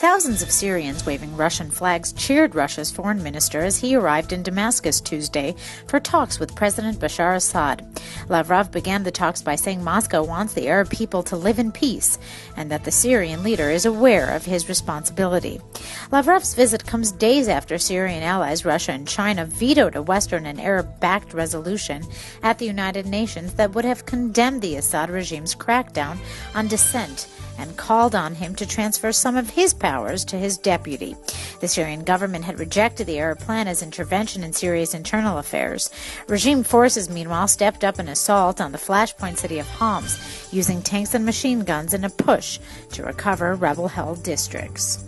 Thousands of Syrians waving Russian flags cheered Russia's foreign minister as he arrived in Damascus Tuesday for talks with President Bashar Assad. Lavrov began the talks by saying Moscow wants the Arab people to live in peace and that the Syrian leader is aware of his responsibility. Lavrov's visit comes days after Syrian allies Russia and China vetoed a Western and Arab-backed resolution at the United Nations that would have condemned the Assad regime's crackdown on dissent and called on him to transfer some of his powers to his deputy. The Syrian government had rejected the Arab plan as intervention in Syria's internal affairs. Regime forces, meanwhile, stepped up an assault on the flashpoint city of Homs, using tanks and machine guns in a push to recover rebel-held districts.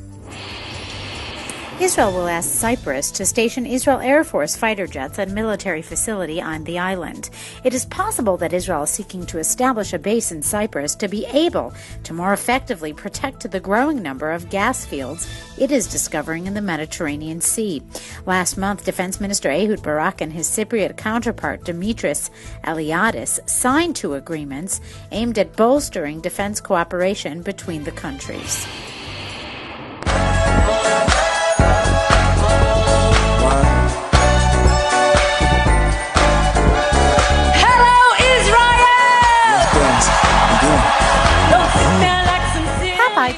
Israel will ask Cyprus to station Israel Air Force fighter jets at a military facility on the island. It is possible that Israel is seeking to establish a base in Cyprus to be able to more effectively protect the growing number of gas fields it is discovering in the Mediterranean Sea. Last month, Defense Minister Ehud Barak and his Cypriot counterpart Dimitris Eliadis signed two agreements aimed at bolstering defense cooperation between the countries.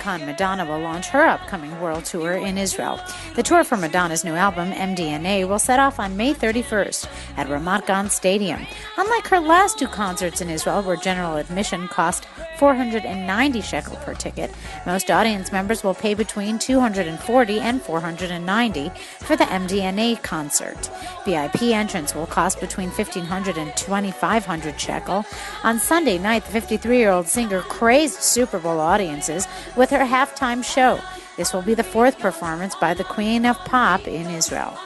Icon Madonna will launch her upcoming world tour in Israel. The tour for Madonna's new album, MDNA, will set off on May 31st at Ramat Gan Stadium. Unlike her last two concerts in Israel, where general admission cost 490 shekel per ticket, most audience members will pay between 240 and 490 for the MDNA concert. VIP entrance will cost between 1,500 and 2,500 shekel. On Sunday night, the 53-year-old singer crazed Super Bowl audiences with her halftime show. This will be the fourth performance by the Queen of Pop in Israel.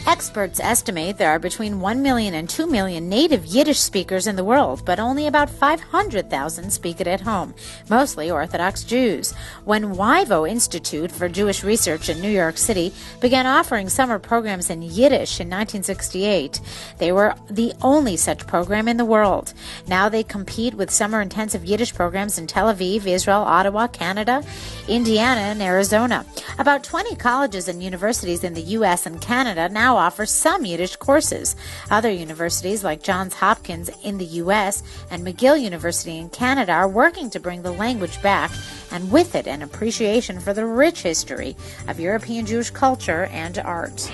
Experts estimate there are between 1 million and 2 million native Yiddish speakers in the world, but only about 500,000 speak it at home, mostly Orthodox Jews. When WIVO Institute for Jewish Research in New York City began offering summer programs in Yiddish in 1968, they were the only such program in the world. Now they compete with summer-intensive Yiddish programs in Tel Aviv, Israel, Ottawa, Canada, Indiana, and Arizona. About 20 colleges and universities in the U.S. and Canada now offer some Yiddish courses. Other universities like Johns Hopkins in the U.S. and McGill University in Canada are working to bring the language back, and with it an appreciation for the rich history of European Jewish culture and art.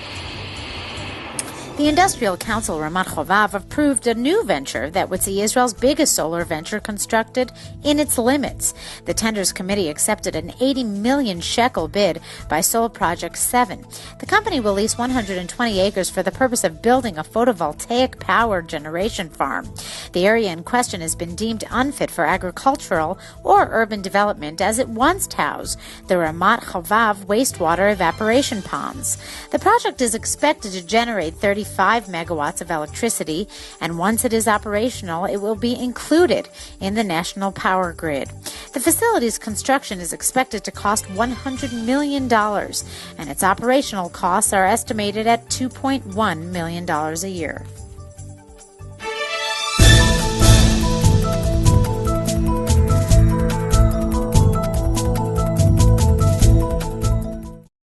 The Industrial Council Ramat Chovav approved a new venture that would see Israel's biggest solar venture constructed in its limits. The Tenders Committee accepted an 80 million shekel bid by Solar Project 7. The company will lease 120 acres for the purpose of building a photovoltaic power generation farm. The area in question has been deemed unfit for agricultural or urban development as it once housed the Ramat Chovav wastewater evaporation ponds. The project is expected to generate 35 megawatts of electricity, and once it is operational, it will be included in the national power grid. The facility's construction is expected to cost $100 million, and its operational costs are estimated at $2.1 million a year.